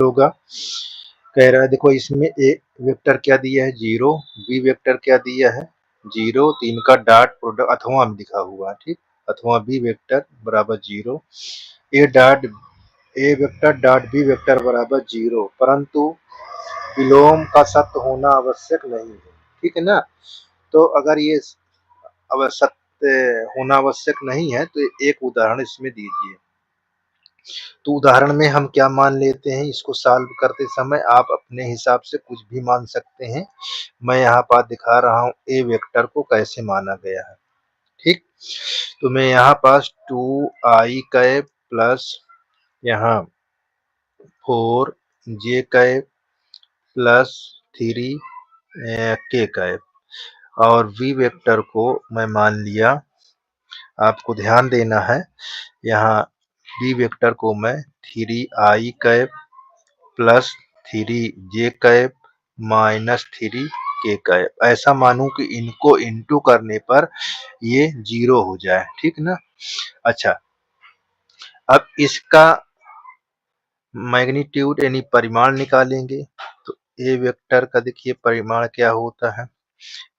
होगा। कह रहा है देखो इसमें ए वेक्टर क्या दिया है 0, बी वेक्टर क्या दिया है 0, तो इनका डॉट प्रोडक्ट अथवा में लिखा हुआ है, ठीक, अथवा बी वेक्टर बराबर 0, ए वेक्टर डॉट बी वेक्टर बराबर 0, परंतु विलोम का सत्य होना आवश्यक नहीं है, ठीक है ना। तो अगर ये सत्य होना आवश्यक नहीं है तो एक उदाहरण इसमें दीजिए। तो उदाहरण में हम क्या मान लेते हैं, इसको सॉल्व करते समय आप अपने हिसाब से कुछ भी मान सकते हैं। मैं यहाँ पर दिखा रहा हूँ ए वेक्टर को कैसे माना गया है, ठीक। तो मैं यहाँ पास 2i कैप प्लस यहाँ 4j cap plus 3k cap, और v वेक्टर को मैं मान लिया, आपको ध्यान देना है, यहाँ v वेक्टर को मैं 3i cap plus 3j cap minus 3k cap ऐसा मानूं कि इनको इंटू करने पर ये 0 हो जाए, ठीक ना। अच्छा, अब इसका मैग्नीट्यूड यानी परिमाण निकालेंगे। तो ए वेक्टर का देखिए परिमाण क्या होता है,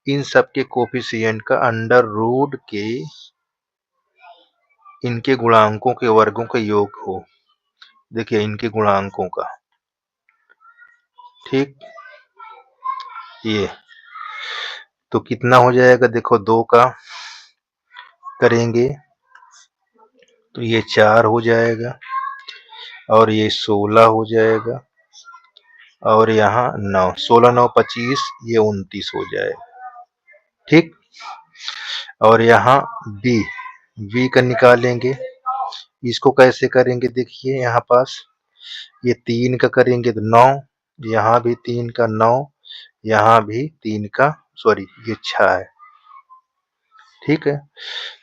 इन सब के कोफिशिएंट का अंडर रूट के इनके गुणांकों के वर्गों का योग हो। देखिए इनके गुणांकों का, ठीक, ये तो कितना हो जाएगा, देखो 2 का करेंगे तो ये 4 हो जाएगा, और ये 16 हो जाएगा, और यहाँ 9, 16 9 25, ये 29 हो जाएगा, ठीक। और यहाँ बी का निकालेंगे, इसको कैसे करेंगे, देखिए यहाँ पास ये 3 का करेंगे तो 9, यहाँ भी 3 का 9, यहाँ भी 3 का, सॉरी ये 6 है, ठीक है।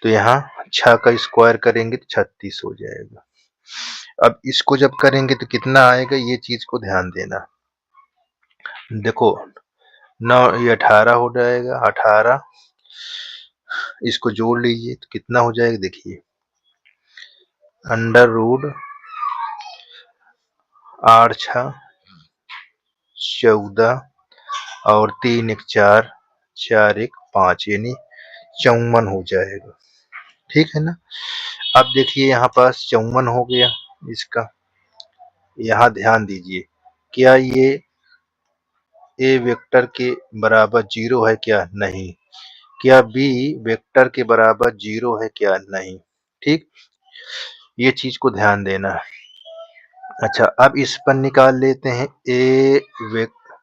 तो यहाँ 6 का स्क्वायर करेंगे तो 36 हो जाएगा। अब इसको जब करेंगे तो कितना आएगा, ये चीज को ध्यान देना। देखो 9 ये 18 हो जाएगा, 18 इसको जोड़ लीजिए तो कितना हो जाएगा, देखिए अंडर रूट 8 6 14 और 3 1 4 4 1 5 यानी 54 हो जाएगा, ठीक है ना। अब देखिए यहाँ पास 54 हो गया इसका, यहाँ ध्यान दीजिए, क्या ये ए वेक्टर के बराबर 0 है क्या, नहीं। क्या बी वेक्टर के बराबर 0 है क्या, नहीं, ठीक, ये चीज को ध्यान देना है। अच्छा, अब इस पर निकाल लेते हैं ए वेक्टर,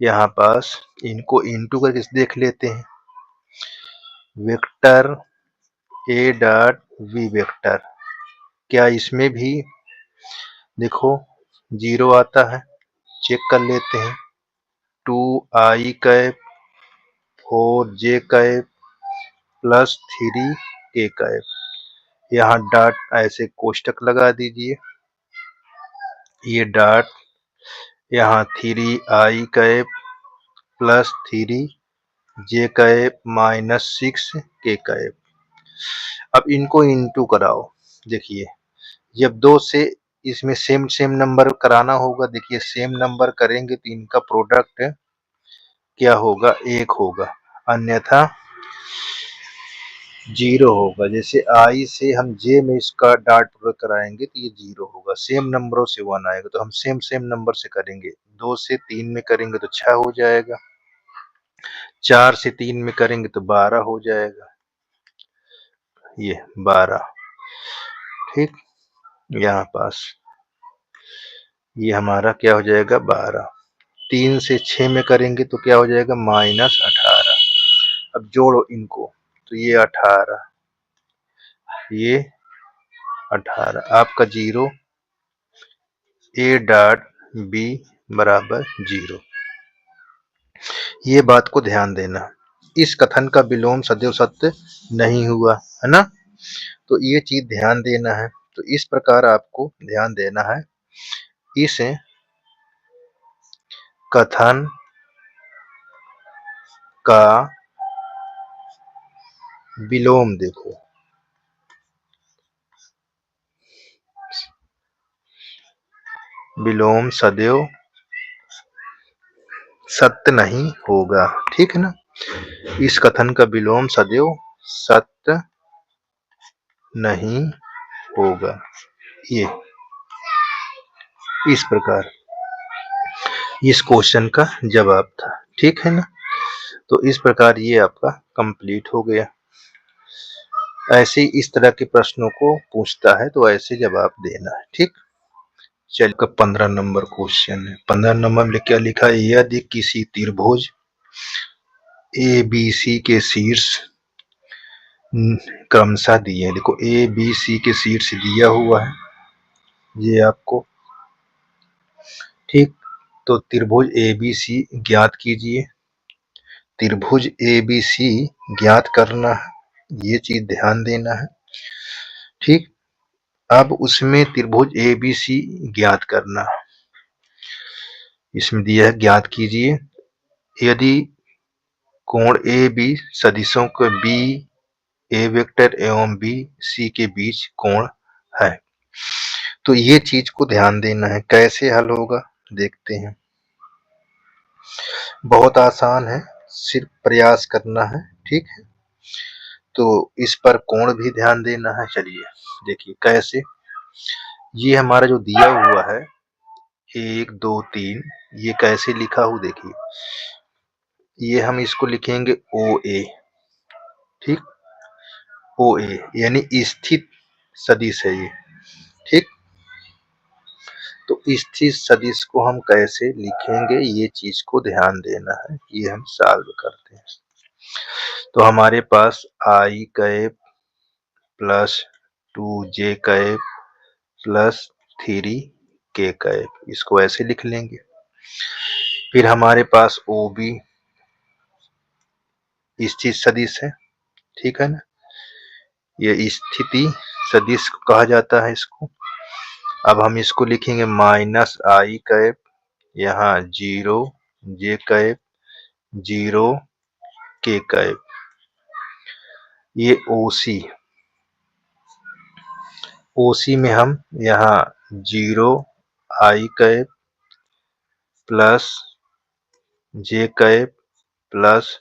यहाँ पास इनको इंटू करके देख लेते हैं, vector A dot V vector, क्या इसमें भी देखो 0 आता है, चेक कर लेते हैं। 2i cap 4j cap plus 3k cap, यहाँ डॉट ऐसे कोष्टक लगा दीजिए, ये डॉट यहाँ 3i cap plus 3j cap minus 6k cap. अब इनको इंटू कराओ, देखिए जब 2 से इसमें सेम सेम नंबर कराना होगा, देखिए सेम नंबर करेंगे तो इनका प्रोडक्ट क्या होगा, 1 होगा, अन्यथा 0 होगा। जैसे आई से हम जे में इसका डॉट प्रोडक्ट कराएंगे तो ये 0 होगा, सेम नंबरों से 1 आएगा, तो हम सेम सेम नंबर से करेंगे। 2 से 3 में करेंगे तो 6 हो जाएगा, 4 से 3 में करेंगे तो 12 हो जाएगा, ये 12, ठीक। यहाँ पास ये हमारा क्या हो जाएगा 12, 3 से 6 में करेंगे तो क्या हो जाएगा माइनस 18। अब जोड़ो इनको तो ये 18, ये 18, आपका 0, ए डॉट बी बराबर 0। ये बात को ध्यान देना, इस कथन का विलोम सदैव सत्य नहीं हुआ है ना, तो ये चीज ध्यान देना है। तो इस प्रकार आपको ध्यान देना है, इस कथन का विलोम देखो, विलोम सदैव सत्य नहीं होगा। ठीक है ना, इस कथन का विलोम सदैव सत्य नहीं होगा। ये इस प्रकार इस क्वेश्चन का जवाब था। ठीक है ना, तो इस प्रकार ये आपका कंप्लीट हो गया। ऐसे ही इस तरह के प्रश्नों को पूछता है तो ऐसे जवाब देना है। ठीक, चलिए 15 नंबर क्वेश्चन है। 15 नंबर में क्या लिखा है, यदि किसी त्रिभुज ए बी सी के शीर्ष क्रमशः दिए, देखो ए बी सी के शीर्ष दिया हुआ है ये आपको। ठीक, तो त्रिभुज ए बी सी ज्ञात कीजिए। त्रिभुज ए बी सी ज्ञात करना है, ये चीज ध्यान देना है। ठीक, अब उसमें त्रिभुज ए बी सी ज्ञात करना, इसमें दिया है ज्ञात कीजिए यदि कोण ए बी सदिशों के बी ए वेक्टर एवं बी सी के बीच कोण है। तो ये चीज को ध्यान देना है। कैसे हल होगा देखते हैं। बहुत आसान है, सिर्फ प्रयास करना है। ठीक है, तो इस पर कोण भी ध्यान देना है। चलिए देखिए कैसे। ये हमारा जो दिया हुआ है 1 2 3, ये कैसे लिखा हूं देखिए। ये हम इसको लिखेंगे ओ ए। ठीक, ओ ए यानी स्थित सदिश है ये। ठीक, तो स्थित सदिश को हम कैसे लिखेंगे ये चीज को ध्यान देना है, ये हम सॉल्व करते हैं। तो हमारे पास i cap plus 2j cap plus 3k cap, इसको ऐसे लिख लेंगे। फिर हमारे पास ओ बी स्थित सदिश है। ठीक है ना, ये स्थिति सदिश कहा जाता है इसको। अब हम इसको लिखेंगे माइनस आई कैप, यहाँ 0j कैप 0k कैप। ये ओसी में हम यहाँ 0i cap plus j cap plus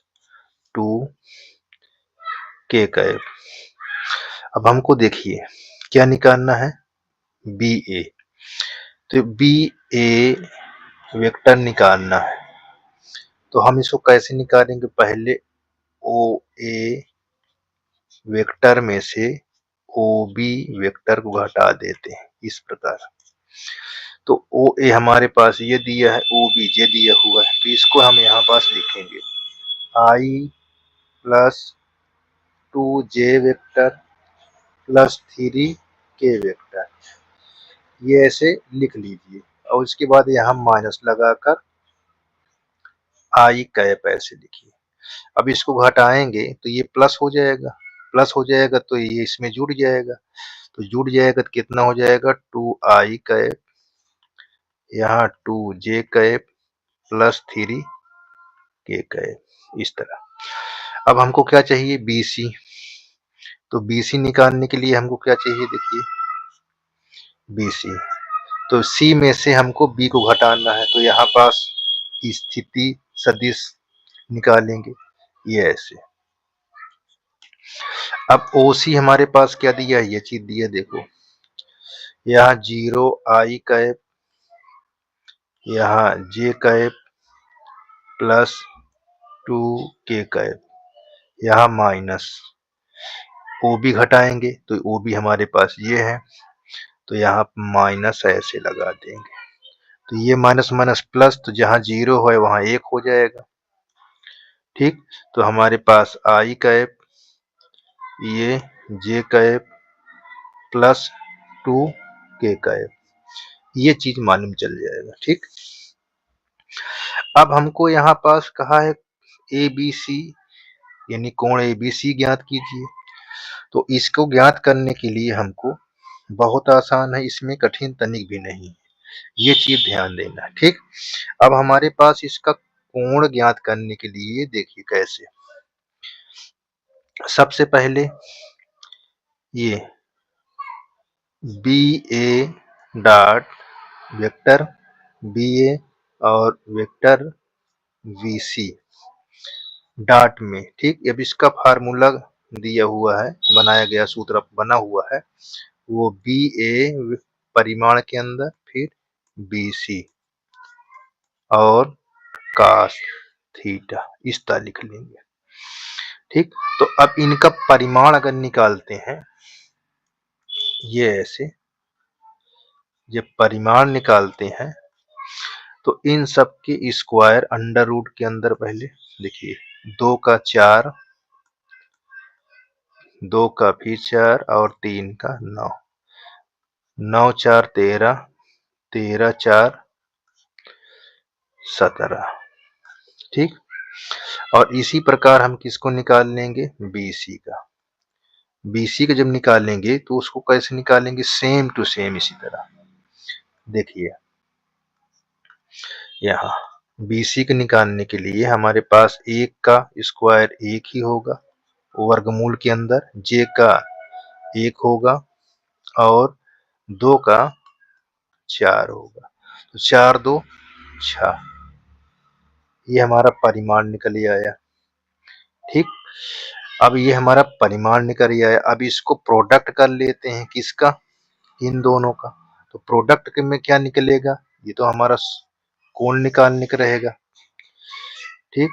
2k cap. अब हमको देखिए क्या निकालना है, बी ए। तो बी ए वेक्टर निकालना है, तो हम इसको कैसे निकालेंगे, पहले ओ ए वेक्टर में से ओ बी वेक्टर को घटा देते हैं इस प्रकार। तो ओ ए हमारे पास ये दिया है, ओ बी जे दिया हुआ है, तो इसको हम यहाँ पास लिखेंगे i plus 2j vector plus 3k vector, ये ऐसे लिख लीजिए। और उसके बाद यहाँ माइनस लगाकर आई कैप ऐसे लिखिए। अब इसको घटाएंगे तो ये प्लस हो जाएगा, प्लस हो जाएगा तो ये इसमें जुड़ जाएगा, तो जुड़ जाएगा तो कितना हो जाएगा 2i कैप, यहाँ 2j cap plus 3k cap, इस तरह। अब हमको क्या चाहिए, BC। तो BC निकालने के लिए हमको क्या चाहिए देखिए, BC। तो C में से हमको B को घटाना है, तो यहाँ पास स्थिति सदिश निकालेंगे ये ऐसे। अब OC हमारे पास क्या दिया है, ये चीज दिया देखो, यहाँ 0i कैप, यहाँ j cap plus 2k cap, यहाँ माइनस OB घटाएंगे तो OB हमारे पास ये है, तो यहाँ माइनस ऐसे लगा देंगे। तो ये माइनस माइनस प्लस, तो जहाँ 0 है वहाँ 1 हो जाएगा। ठीक, तो हमारे पास आई कैप, ये j cap plus 2k cap, ये चीज मालूम चल जाएगा। ठीक, अब हमको यहाँ पास कहा है ABC यानी कोण ABC ज्ञात कीजिए। तो इसको ज्ञात करने के लिए हमको बहुत आसान है, इसमें कठिन तनिक भी नहीं है, ये चीज ध्यान देना। ठीक, अब हमारे पास इसका कोण ज्ञात करने के लिए देखिए कैसे। सबसे पहले ये B A dot vector B A और वेक्टर वी सी डॉट में। ठीक, अब इसका फार्मूला दिया हुआ है, बनाया गया सूत्र बना हुआ है, वो बी ए परिमाण के अंदर, फिर बी सी और कास थीटा इस तरह लिख लेंगे। ठीक, तो अब इनका परिमाण अगर निकालते हैं, ये ऐसे जब परिमाण निकालते हैं तो इन सब के स्क्वायर अंडर रूट के अंदर पहले देखिए, 2 का 4, 2 का फिर 4 और 3 का 9, 9 4 13, 13 4 17। ठीक, और इसी प्रकार हम किसको निकाल लेंगे, BC का। BC का जब निकालेंगे तो उसको कैसे निकालेंगे, सेम टू सेम इसी तरह। देखिए यहाँ BC को निकालने के लिए हमारे पास 1 का स्क्वायर 1 ही होगा वर्गमूल के अंदर, J का 1 होगा और 2 का 4 होगा, तो 4 2 6, ये हमारा परिमाण निकल आया। ठीक, अब ये हमारा परिमाण निकल आया। अब इसको प्रोडक्ट कर लेते हैं, किसका, इन दोनों का। तो प्रोडक्ट में क्या निकलेगा, ये तो हमारा कोण निकालने का रहेगा। ठीक,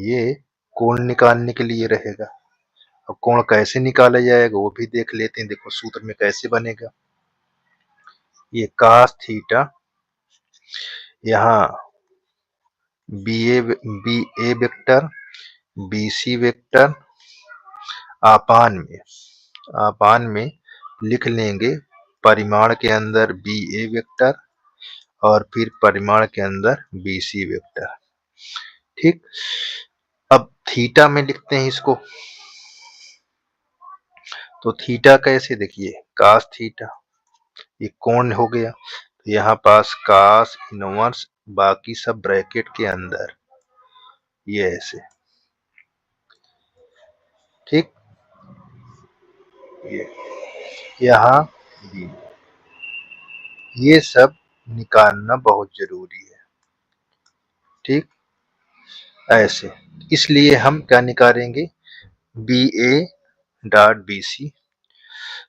ये कोण निकालने के लिए रहेगा। अब कोण कैसे निकाला जाएगा वो भी देख लेते हैं। देखो सूत्र में कैसे बनेगा, ये cos थीटा, यहाँ बी ए वेक्टर बी सी वेक्टर आपान में लिख लेंगे परिमाण के अंदर बी ए वेक्टर और फिर परिमाण के अंदर बी सी वेक्टर। ठीक, अब थीटा में लिखते हैं इसको, तो थीटा कैसे, देखिए cos थीटा, ये कोण हो गया, तो यहाँ पास cos इनवर्स, बाकी सब ब्रैकेट के अंदर, ये ऐसे। ठीक, ये यहाँ भी, ये सब निकालना बहुत जरूरी है। ठीक, ऐसे, इसलिए हम क्या निकालेंगे, B A dot B C,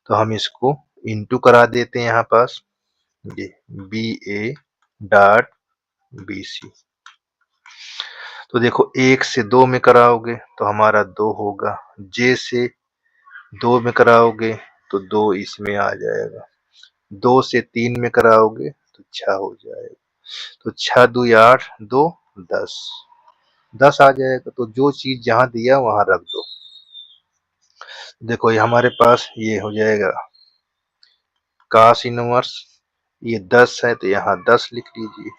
तो हम इसको इंटू करा देते हैं यहाँ पास, ये B A dot B C. तो देखो 1 से 2 में कराओगे तो हमारा 2 होगा, जे से 2 में कराओगे तो 2 इसमें आ जाएगा, 2 से 3 में कराओगे तो 6 हो जाएगा, तो 6 2 8 2 10, 10 आ जाएगा। तो जो चीज जहां दिया वहां रख दो। देखो ये हमारे पास ये हो जाएगा cos इनवर्स, ये 10 है तो यहाँ 10 लिख लीजिए।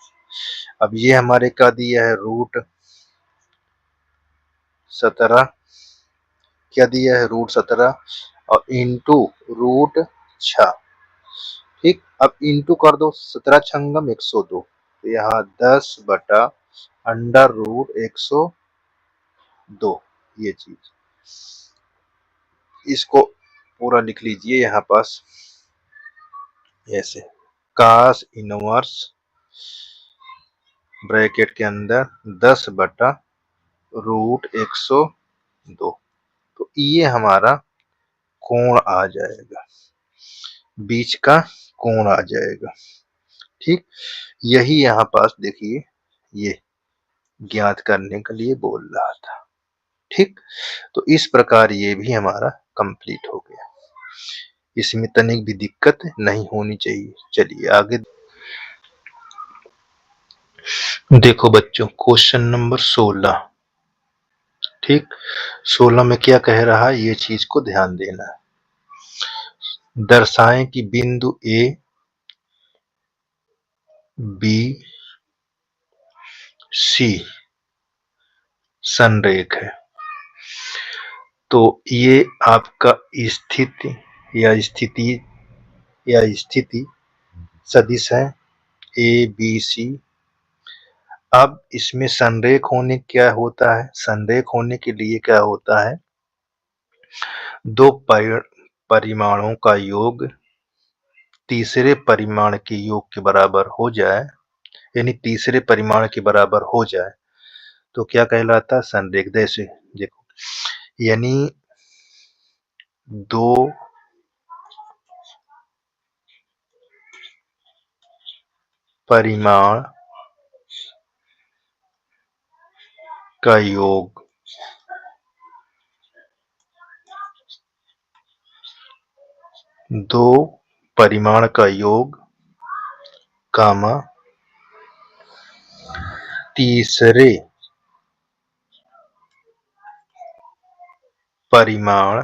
अब ये हमारे का दिया है रूट 17, क्या दिया है रूट 17 और इंटू रूट 6। ठीक, अब इंटू कर दो, 17 छंगम 102, तो यहाँ 10 बटा अंडर रूट 102, ये चीज इसको पूरा लिख लीजिए यहाँ पास ऐसे, cos इनवर्स ब्रैकेट के अंदर 10 बटा रूट 102, तो ये हमारा कोण आ जाएगा, बीच का कोण आ जाएगा। ठीक, यही यहाँ पास देखिए ये ज्ञात करने के लिए बोल रहा था। ठीक, तो इस प्रकार ये भी हमारा कंप्लीट हो गया, इसमें तनिक भी दिक्कत नहीं होनी चाहिए। चलिए आगे देखो बच्चों, क्वेश्चन नंबर 16। ठीक, 16 में क्या कह रहा है, ये चीज को ध्यान देना है। दर्शाएं कि बिंदु ए बी सी संरेख है, तो ये आपका स्थिति सदिश है ए बी सी। अब इसमें संरेख होने क्या होता है, संरेख होने के लिए क्या होता है, दो परिमाणों का योग तीसरे परिमाण के योग के बराबर हो जाए, यानी तीसरे परिमाण के बराबर हो जाए तो क्या कहलाता है? संरेख। जैसे देखो, यानी दो परिमाण का योग दो परिमाण का योग कामा तीसरे परिमाण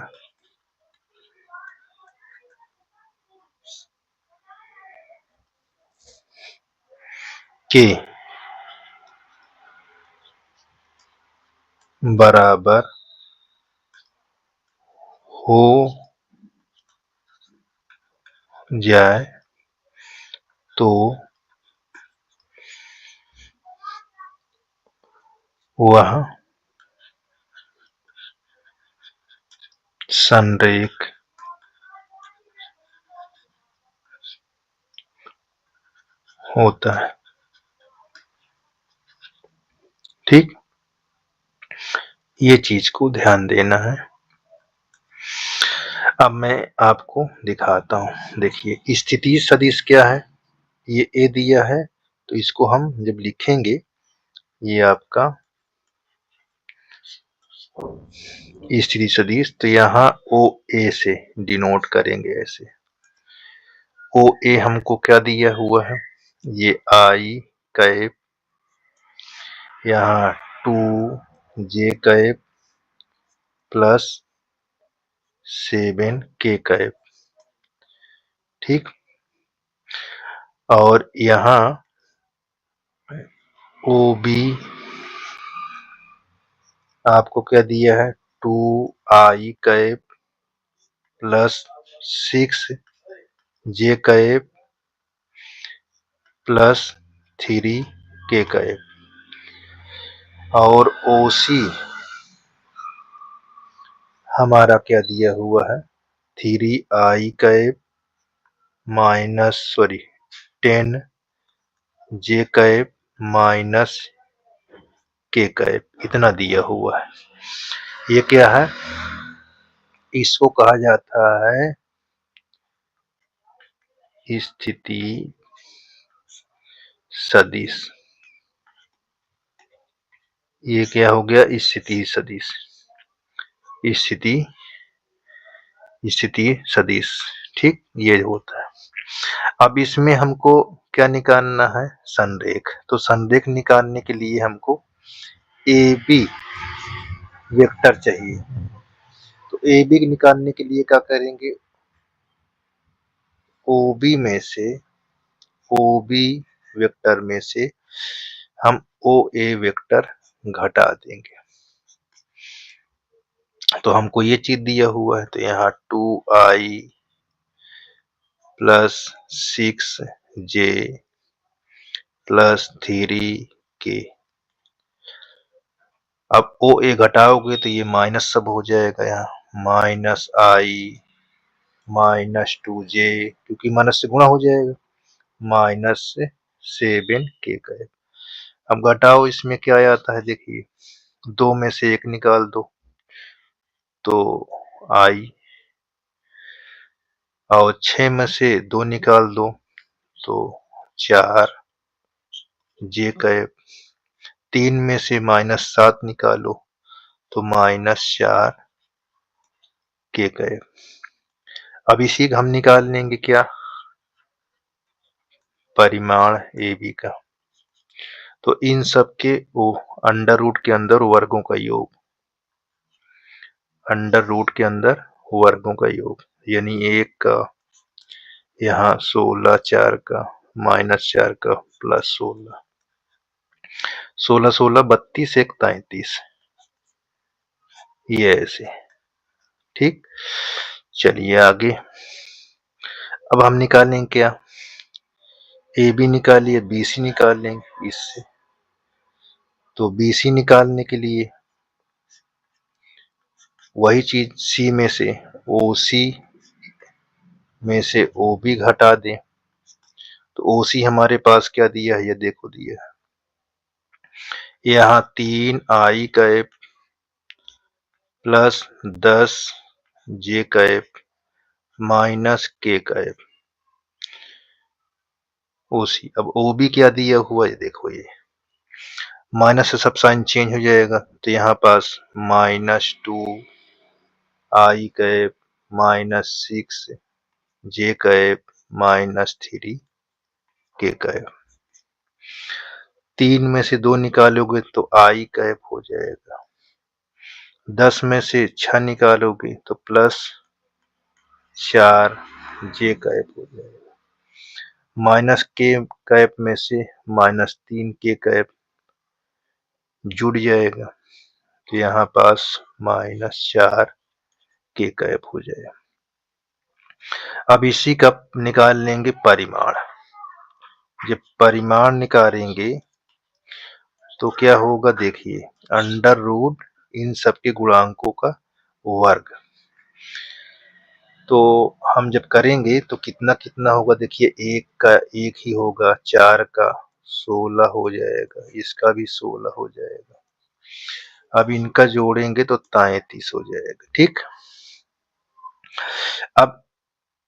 के बराबर हो जाए तो वह संरेख होता है। ठीक, ये चीज को ध्यान देना है। अब मैं आपको दिखाता हूं। देखिए, स्थिति सदिश क्या है? ये ए दिया है, तो इसको हम जब लिखेंगे, ये आपका स्थिति सदिश, तो यहाँ ओ ए से डिनोट करेंगे। ऐसे ओ ए हमको क्या दिया हुआ है? ये आई कैप, यहाँ 2 जे कैप प्लस 7 के कैप। ठीक, और यहाँ ओ बी आपको क्या दिया है? 2 आई कैप प्लस 6 जे कैप प्लस 3 के कैप। और ओ सी हमारा क्या दिया हुआ है? 3 आई कैप माइनस 10 जे कैप माइनस के कैप, इतना दिया हुआ है। ये क्या है? इसको कहा जाता है स्थिति सदिश। ये क्या हो गया? स्थिति सदिश। स्थिति स्थिति सदिश। ठीक, ये होता है। अब इसमें हमको क्या निकालना है? संरेख। तो संरेख निकालने के लिए हमको ए बी वेक्टर चाहिए। तो ए बी निकालने के लिए क्या करेंगे? ओ बी में से, ओ बी वेक्टर में से हम ओ ए वेक्टर घटा देंगे। तो हमको ये चीज दिया हुआ है, तो यहाँ 2i plus 6j plus 3k। अब ओ ए घटाओगे तो ये माइनस सब हो जाएगा। यहाँ -i -2j, क्योंकि माइनस से गुणा हो जाएगा, -7k कैप। अब घटाओ, इसमें क्या आता है? देखिए, 2 में से 1 निकाल दो तो i, और 6 में से 2 निकाल दो तो 4 जे कैप। 3 में से -7 निकालो तो -4 के कैप। अब इसी का हम निकाल लेंगे क्या? परिमाण ए बी का। तो इन सब के वो अंडर रूट के अंदर वर्गों का योग, अंडर रूट के अंदर वर्गों का योग, यानी 1 का, यहाँ 16 4 का, -4 का प्लस 16, 16 16 32 1 33, ये ऐसे। ठीक, चलिए आगे। अब हम निकालेंगे क्या? ए बी निकालिए, बी सी निकाल लेंगे इससे। तो बी सी निकालने के लिए वही चीज, सी में से ओ सी में से ओ बी घटा दें तो ओ सी हमारे पास क्या दिया है, ये देखो दिया है यहाँ 3 आई कैप प्लस 10 जे कैप माइनस के कैप ओ सी। अब ओ बी क्या दिया हुआ है, देखो ये माइनस से सब साइन चेंज हो जाएगा तो यहाँ पास -2 आई कैप -6 जे कैप -3 के कैप। 3 में से 2 निकालोगे तो आई कैप हो जाएगा, 10 में से 6 निकालोगे तो +4 जे कैप हो जाएगा, माइनस के कैप में से -3 के कैप जुड़ जाएगा तो यहाँ पास -4 के कैप हो जाएगा। अब इसी का निकाल लेंगे परिमाण। जब परिमाण निकालेंगे तो क्या होगा, देखिए अंडर रूट इन सबके गुणांकों का वर्ग। तो हम जब करेंगे तो कितना कितना होगा, देखिए 1 का 1 ही होगा, 4 का 16 हो जाएगा, इसका भी 16 हो जाएगा। अब इनका जोड़ेंगे तो 33 हो जाएगा। ठीक, अब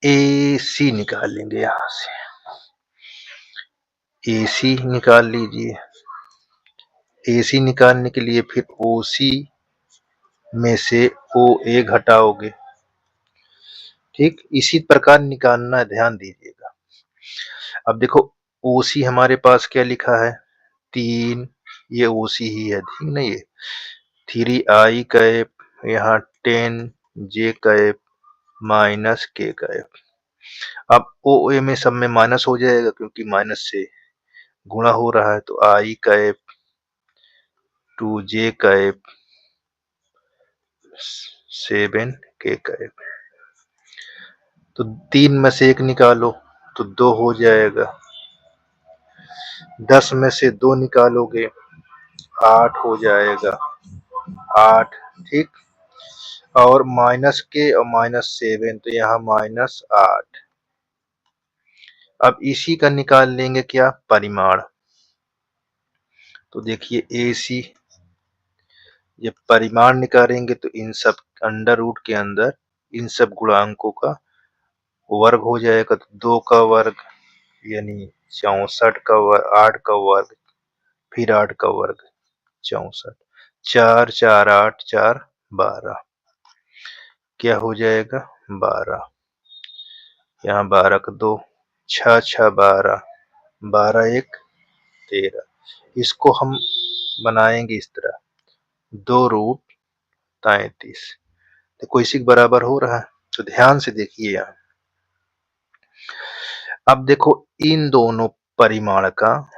ए सी निकाल लेंगे, यहां से ए सी निकाल लीजिए। ए सी निकालने के लिए फिर ओ सी में से ओ ए घटाओगे। ठीक, इसी प्रकार निकालना है, ध्यान दीजिएगा। अब देखो ओ सी हमारे पास क्या लिखा है, 3, ये ओ सी ही है, ठीक ना, ये 3 आई कैप यहाँ 10 जे कैप माइनस के कैप। अब ओ ए में सब में माइनस हो जाएगा क्योंकि माइनस से गुणा हो रहा है तो आई कैप 2 जे कैप 7 के कैप। तो 3 में से 1 निकालो तो 2 हो जाएगा, 10 में से 2 निकालोगे 8 हो जाएगा, 8। ठीक, और माइनस के और -7 तो यहाँ -8। अब इसी का निकाल लेंगे क्या, परिमाण। तो देखिए ए सी, जब परिमाण निकालेंगे तो इन सब अंडर रूट के अंदर इन सब गुणांकों का वर्ग हो जाएगा। तो 2 का वर्ग यानी 64 का वर्ग, 8 का वर्ग, फिर 8 का वर्ग 64, 4 4 8 4 12, क्या हो जाएगा 12, यहाँ 12 का 2, 6 6 12, 12 1 13। इसको हम बनाएंगे इस तरह, 2√33। देखो इसी के बराबर हो रहा है। तो ध्यान से देखिए यहाँ, अब देखो इन दोनों परिमाण का,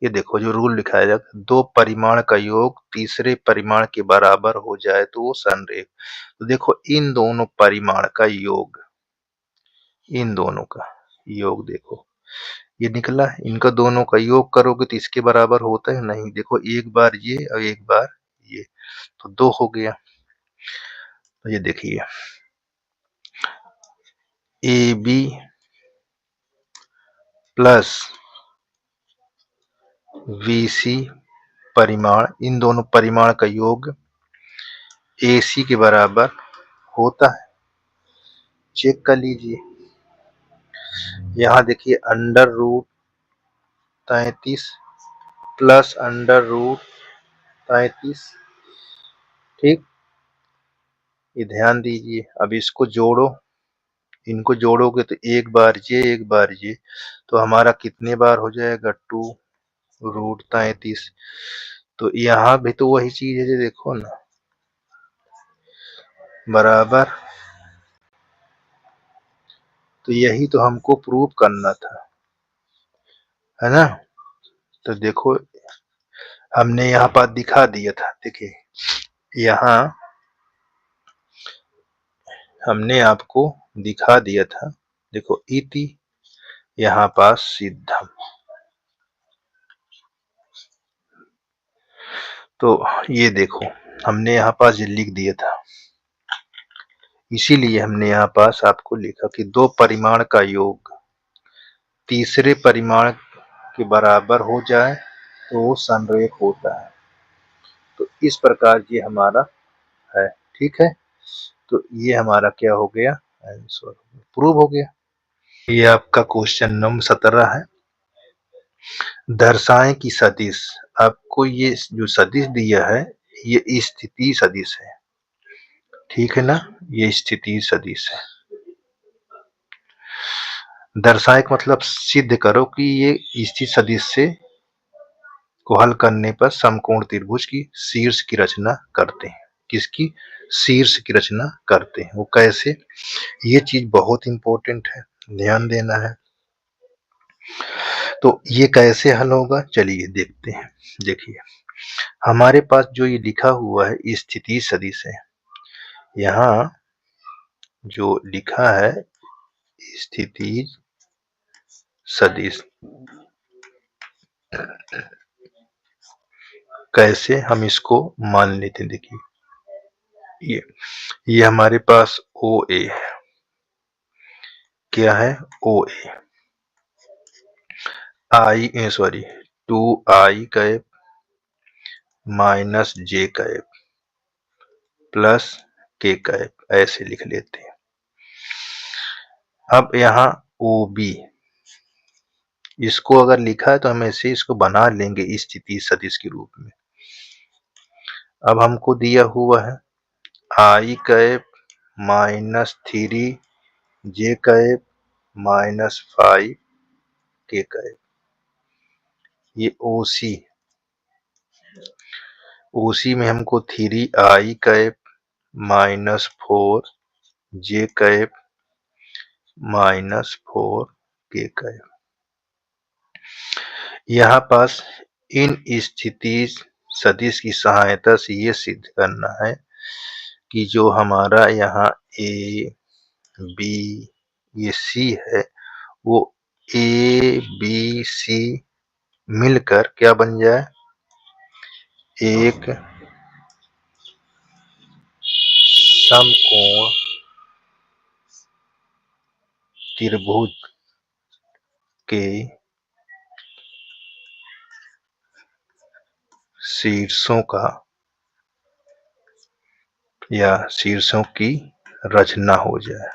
ये देखो जो रूल लिखा है, 2 परिमाण का योग तीसरे परिमाण के बराबर हो जाए तो वो संरेख। तो देखो इन दोनों परिमाण का योग, इन दोनों का योग देखो ये निकला, इनका दोनों का योग करोगे तो इसके बराबर होता है नहीं। देखो एक बार ये और एक बार ये, तो 2 हो गया। तो ये देखिए ए बी प्लस वी सी परिमाण, इन दोनों परिमाण का योग ए सी के बराबर होता है। चेक कर लीजिए, यहाँ देखिए under root 33 plus under root 33। ठीक, ये ध्यान दीजिए। अब इसको जोड़ो, इनको जोड़ोगे तो एक बार ये तो हमारा कितने बार हो जाएगा, 2√33। तो यहाँ भी तो वही चीज है, देखो ना बराबर। तो यही तो हमको प्रूव करना था, है ना। तो देखो हमने यहाँ पर दिखा दिया था, देखिए यहाँ हमने आपको दिखा दिया था, देखो इति यहाँ पास सिद्धम। तो ये देखो हमने यहाँ पास लिख दिया था, इसीलिए हमने यहाँ पास आपको लिखा कि दो परिमाण का योग तीसरे परिमाण के बराबर हो जाए तो वो संरेख होता है। तो इस प्रकार ये हमारा है। ठीक है, तो ये हमारा क्या हो गया, आंसर प्रूव हो गया। ये आपका क्वेश्चन नंबर 17 है। दर्शाएं कि सदिश, आपको ये जो सदिश दिया है ये स्थिति सदिश है। ठीक है ना, ये स्थिति सदिश है। दर्शाए का मतलब सिद्ध करो कि ये स्थिति सदिश से को हल करने पर समकोण त्रिभुज की शीर्ष की रचना करते हैं। किसकी शीर्ष की रचना करते हैं, वो कैसे, ये चीज बहुत इंपॉर्टेंट है, ध्यान देना है। तो ये कैसे हल होगा, चलिए देखते हैं। देखिए हमारे पास जो ये लिखा हुआ है स्थिति सदिश है, यहाँ जो लिखा है स्थिति सदिश, कैसे हम इसको मान लेते हैं। देखिए ये हमारे पास ओ ए है, क्या है O A, I sorry 2i cap minus J cap plus K cap, ऐसे लिख लेते हैं। अब यहाँ ओ बी, इसको अगर लिखा है तो हम ऐसे इसको बना लेंगे स्थिति सदिश के रूप में। अब हमको दिया हुआ है आई कैप माइनस 3 जे कैप माइनस 5 के कैप, ये ओसी में हमको 3i कैप माइनस 4 जे कैप माइनस 4 के कैप। यहाँ पास इन स्थिति सदिश की सहायता से ये सिद्ध करना है कि जो हमारा यहाँ ए बी ये सी है, वो ए बी सी मिलकर क्या बन जाए, एक समकोण त्रिभुज के शीर्षों का या शीर्षों की रचना हो जाए।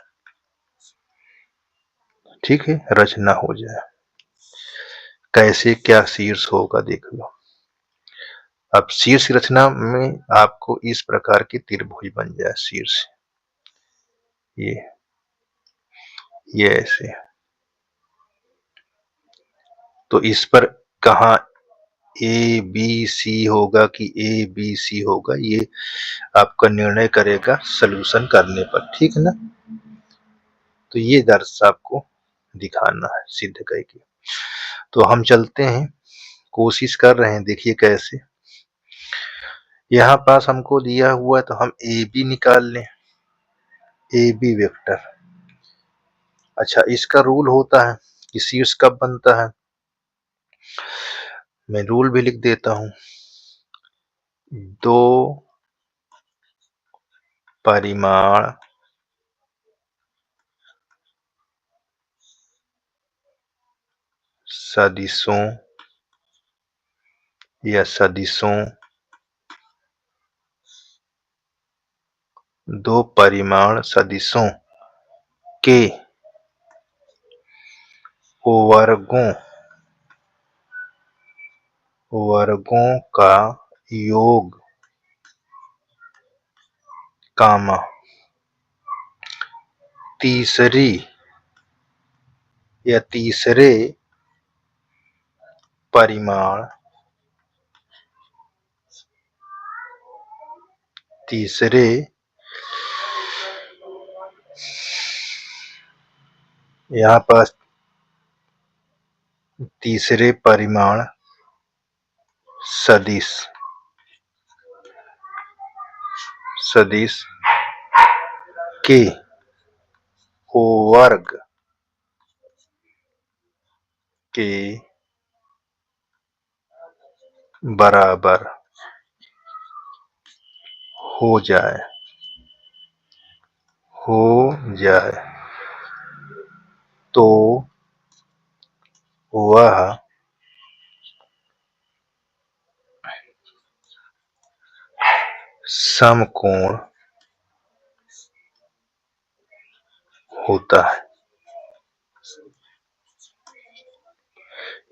ठीक है, रचना हो जाए। कैसे क्या शीर्ष होगा देख लो। अब शीर्ष रचना में आपको इस प्रकार की त्रिभुज बन जाए शीर्ष, ये ऐसे, तो इस पर कहाँ ए बी सी होगा कि ए बी सी होगा, ये आपका निर्णय करेगा सलूशन करने पर। ठीक है ना, तो ये दर्श आपको दिखाना है सिद्ध करके। तो हम चलते हैं, कोशिश कर रहे हैं, देखिए कैसे। यहाँ पास हमको दिया हुआ है तो हम ए बी निकाल लें, ए बी वेक्टर। अच्छा, इसका रूल होता है कि शीर्ष कब बनता है, मैं रूल भी लिख देता हूं। दो परिमाण सदिशों या सदिशों, दो परिमाण सदिशों के वर्गों का योग कामा तीसरी या तीसरे परिमाण तीसरे यहाँ पास तीसरे परिमाण सदिश के वर्ग के बराबर हो जाए हो जाए तो वह समकोण होता है।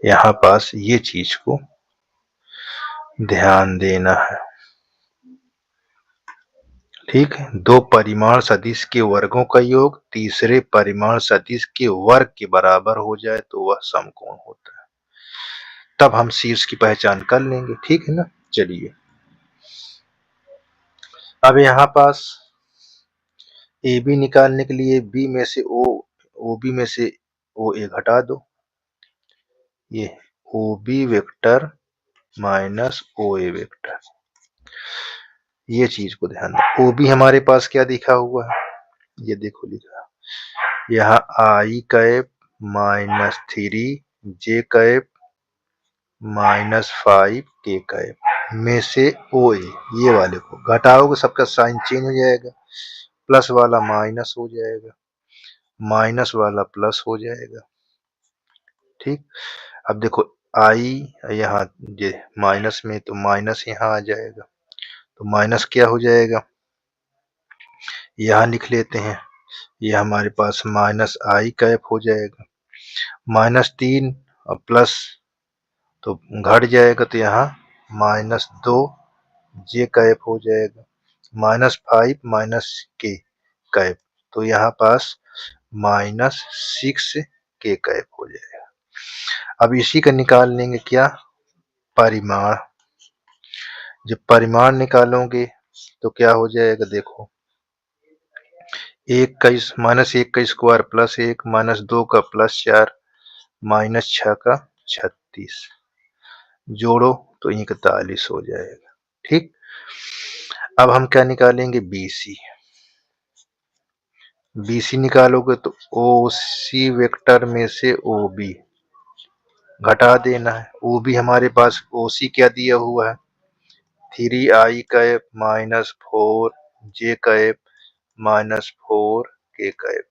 यहाँ पास ये चीज को ध्यान देना है। ठीक है, दो परिमाण सदिश के वर्गों का योग तीसरे परिमाण सदिश के वर्ग के बराबर हो जाए तो वह समकोण होता है। तब हम शीर्ष की पहचान कर लेंगे। ठीक है ना। चलिए, अब यहाँ पास ए बी निकालने के लिए बी में से ओ बी में से ओ ए घटा दो। ये O B vector minus O ए वेक्टर, ये चीज को ध्यान दो। ओ बी हमारे पास क्या लिखा हुआ है, ये देखो लिखा यहाँ आई कैप माइनस 3 जे कैप माइनस 5 के कैप में से ओ ए, ये वाले को घटाओगे सबका साइन चेंज हो जाएगा, प्लस वाला माइनस हो जाएगा, माइनस वाला प्लस हो जाएगा। ठीक, अब देखो आई यहाँ ये माइनस में, तो माइनस यहाँ आ जाएगा, तो माइनस क्या हो जाएगा, यहाँ लिख लेते हैं, ये हमारे पास माइनस आई कैप हो जाएगा, -3 और प्लस तो घट जाएगा, तो यहाँ -2 जे कैप हो जाएगा, -5 माइनस के कैप, तो यहाँ पास -6 के कैप हो जाएगा। अब इसी का निकाल लेंगे क्या, परिमाण। जब परिमाण निकालोगे तो क्या हो जाएगा, देखो -1 का स्क्वायर +1 -2 का +4 -6 का 36 जोड़ो तो 41 हो जाएगा। ठीक, अब हम क्या निकालेंगे, BC। BC निकालोगे तो OC वेक्टर में से OB घटा देना है। OB हमारे पास OC क्या दिया हुआ है, 3I cap -4 J cap -4 K cap.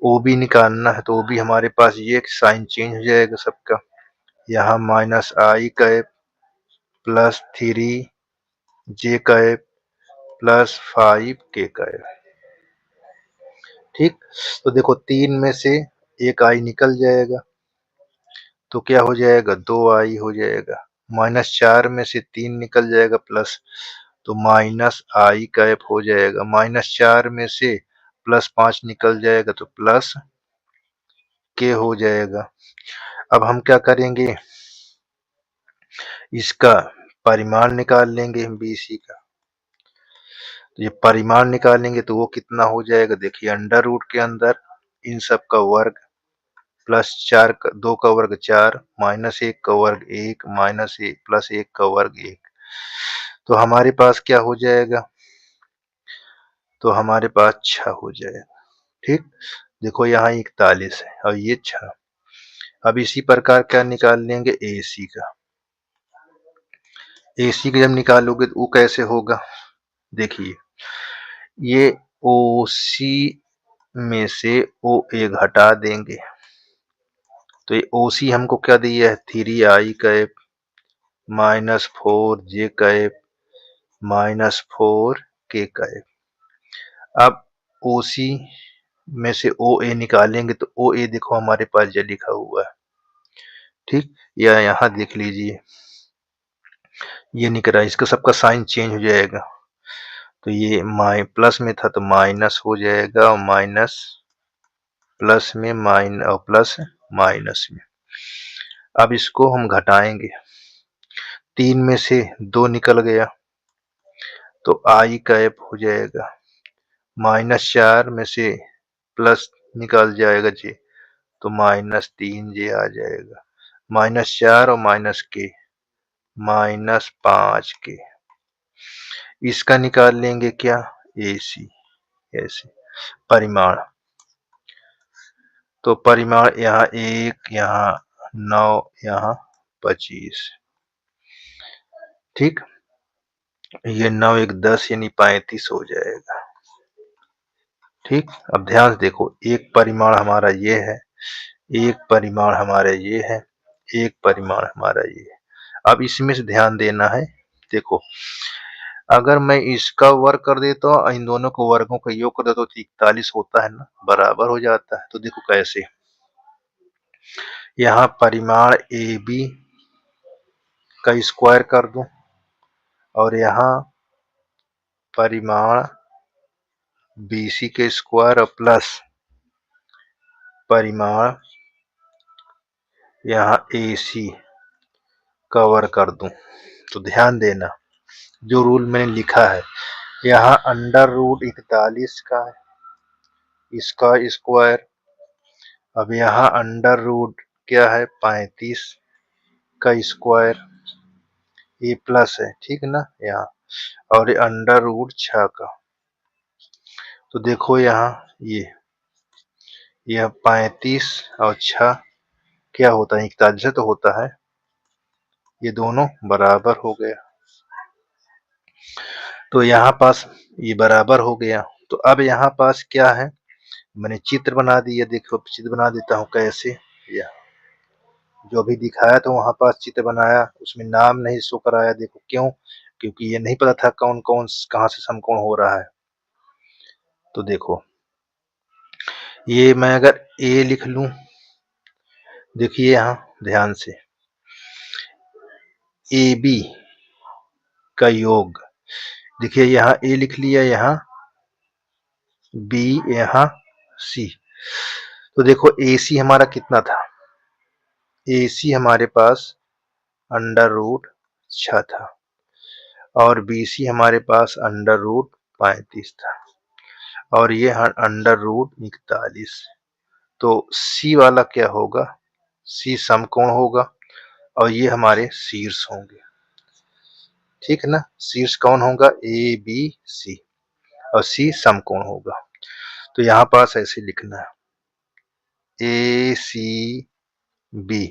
OB निकालना है तो OB हमारे पास ये साइन चेंज हो जाएगा सबका, यहाँ -I cap +3 J cap +5 K cap. ठीक, तो देखो 3 में से एक आई निकल जाएगा तो क्या हो जाएगा, 2I हो जाएगा, -4 में से 3 निकल जाएगा प्लस, तो -I कैप हो जाएगा, -4 में से +5 निकल जाएगा तो प्लस के हो जाएगा। अब हम क्या करेंगे, इसका परिमाण निकाल लेंगे BC का। तो ये परिमाण निकालेंगे तो वो कितना हो जाएगा, देखिए अंडर रूट के अंदर इन सब का वर्ग +4 2 का वर्ग 4 -1 का वर्ग 1 +1 का वर्ग 1, तो हमारे पास क्या हो जाएगा, तो हमारे पास 6 हो जाएगा। ठीक, देखो यहाँ 41 है और ये 6। अब इसी प्रकार क्या निकाल लेंगे, AC का। AC का जब निकालोगे तो वो कैसे होगा, देखिए ये OC में से OA घटा देंगे, तो ये OC हमको क्या दिया है, 3I cap -4 J cap -4 K cap. अब OC में से OA निकालेंगे तो OA देखो हमारे पास जो लिखा हुआ है। ठीक, या यहाँ देख लीजिए ये निकल रहा है, इसका सबका साइन चेंज हो जाएगा, तो ये प्लस में था तो माइनस हो जाएगा, और माइनस प्लस में और प्लस माइनस में। अब इसको हम घटाएंगे, 3 में से 2 निकल गया तो I कैप हो जाएगा, -4 में से प्लस निकल जाएगा J तो -3J आ जाएगा, -4 और -K -5K। इसका निकाल लेंगे क्या, AC ऐसे परिमाण। तो परिमाण यहाँ 1 यहाँ 9 यहाँ 25। ठीक, ये 9 1 10 यानी 35 हो जाएगा। ठीक, अब ध्यान से देखो, एक परिमाण हमारा ये है, एक परिमाण हमारा ये है, एक परिमाण हमारा ये है। अब इसमें से ध्यान देना है। देखो, अगर मैं इसका वर्ग कर देता हूँ, इन दोनों को वर्गों का योग कर देता हूँ तो 41 होता है ना, बराबर हो जाता है। तो देखो कैसे, यहाँ परिमाण ए बी का स्क्वायर कर दूं और यहाँ परिमाण बी सी के स्क्वायर और प्लस परिमाण यहाँ ए सी का वर्ग कर दूं। तो ध्यान देना, जो रूल मैंने लिखा है, यहाँ अंडर रूट 41 का है, इसका स्क्वायर। अब यहाँ अंडर रूट क्या है, 35 का स्क्वायर, ये प्लस है, ठीक ना यहाँ, और ये अंडर रूट 6 का। तो देखो यहाँ यह 35 और 6 क्या होता है, 41 तो होता है, ये दोनों बराबर हो गया। तो यहाँ पास ये बराबर हो गया। तो अब यहाँ पास क्या है, मैंने चित्र बना दिया। देखो चित्र बना देता हूँ कैसे, या जो भी दिखाया तो वहां पास चित्र बनाया, उसमें नाम नहीं शो कराया। देखो क्यों, क्योंकि ये नहीं पता था कौन कौन कहां से समकोण हो रहा है। तो देखो, ये मैं अगर ए लिख लूं, देखिए यहाँ ध्यान से, ए बी का योग, देखिए यहाँ ए लिख लिया, यहाँ बी, यहाँ सी। तो देखो ए सी हमारा कितना था, ए सी हमारे पास अंडर रूट 6 था और बी सी हमारे पास अंडर रूट 35 था और ये अंडर रूट 41। तो सी वाला क्या होगा, सी समकोण होगा और ये हमारे शीर्ष होंगे, ठीक है ना। शीर्ष कौन होगा, ए बी सी, और सी समकोण होगा। तो यहाँ पास ऐसे लिखना है, ए सी बी,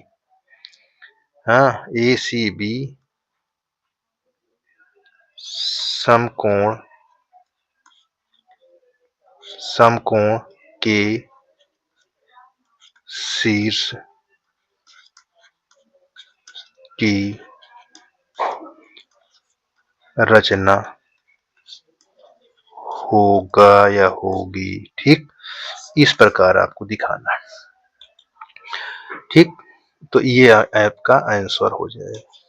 हाँ ए सी बी समकोण, समकोण के शीर्ष की रचना होगा या होगी, ठीक, इस प्रकार आपको दिखाना है, ठीक। तो ये ऐप का आंसर हो जाएगा,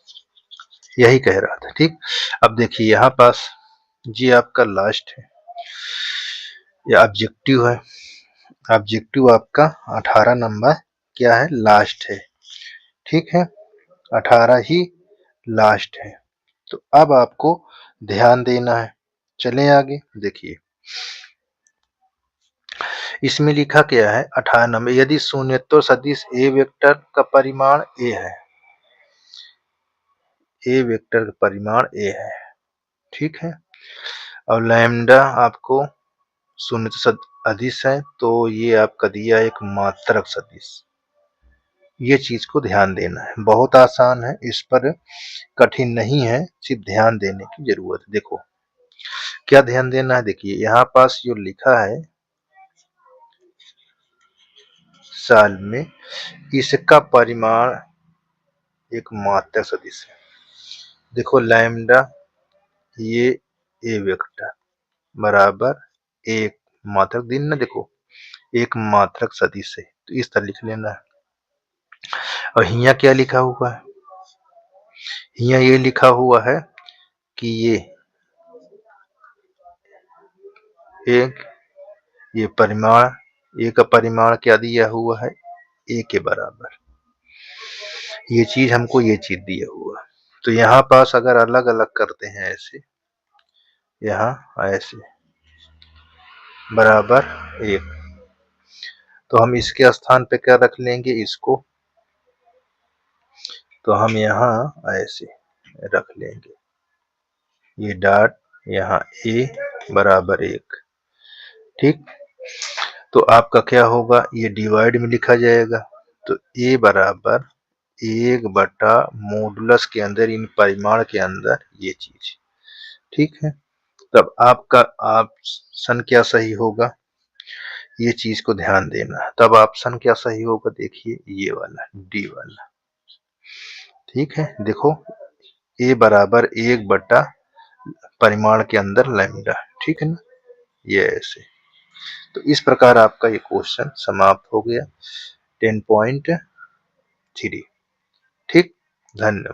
यही कह रहा था, ठीक। अब देखिए यहाँ पास जी आपका लास्ट है, ये ऑब्जेक्टिव है, ऑब्जेक्टिव आपका 18 नंबर क्या है, लास्ट है, ठीक है, 18 ही लास्ट है। तो अब आपको ध्यान देना है। चलें आगे, देखिए इसमें लिखा क्या है, 18 नंबर, यदि शून्येतर सदिश ए वेक्टर का परिमाण ए है, ए वेक्टर का परिमाण ए है, ठीक है, और लैम्डा आपको शून्य अदिश है, तो ये आपका दिया एक मात्रक सदिश। ये चीज को ध्यान देना है, बहुत आसान है, इस पर कठिन नहीं है, सिर्फ ध्यान देने की जरूरत है। देखो क्या ध्यान देना है, देखिए यहाँ पास जो लिखा है साल में, इसका परिमाण एक मात्रक सदिश है। देखो लैम्डा ये ए वेक्टर बराबर एक मात्रक दिन ना, देखो एक मात्रक सदिश है, तो इस तरह लिख लेना है। और यहाँ क्या लिखा हुआ है, यहाँ ये लिखा हुआ है कि ये परिमाण, ए का परिमाण क्या दिया हुआ है, ए के बराबर, ये चीज हमको ये चीज दिया हुआ। तो यहाँ पास अगर अलग अलग करते हैं ऐसे, यहाँ ऐसे बराबर एक, तो हम इसके स्थान पे क्या रख लेंगे इसको, तो हम यहाँ ऐसे रख लेंगे, ये डॉट यहाँ ए बराबर एक, ठीक। तो आपका क्या होगा, ये डिवाइड में लिखा जाएगा, तो ए बराबर 1 बटा मॉडुलस के अंदर, इन परिमाण के अंदर ये चीज, ठीक है। तब आपका ऑप्शन क्या सही होगा, ये चीज को ध्यान देना। तब ऑप्शन क्या सही होगा, देखिए ये वाला डी वाला। ठीक है, देखो ए बराबर 1 बटा परिमाण के अंदर लैम्डा। ठीक है ना, ये ऐसे। तो इस प्रकार आपका ये क्वेश्चन समाप्त हो गया 10.3। ठीक, धन्यवाद।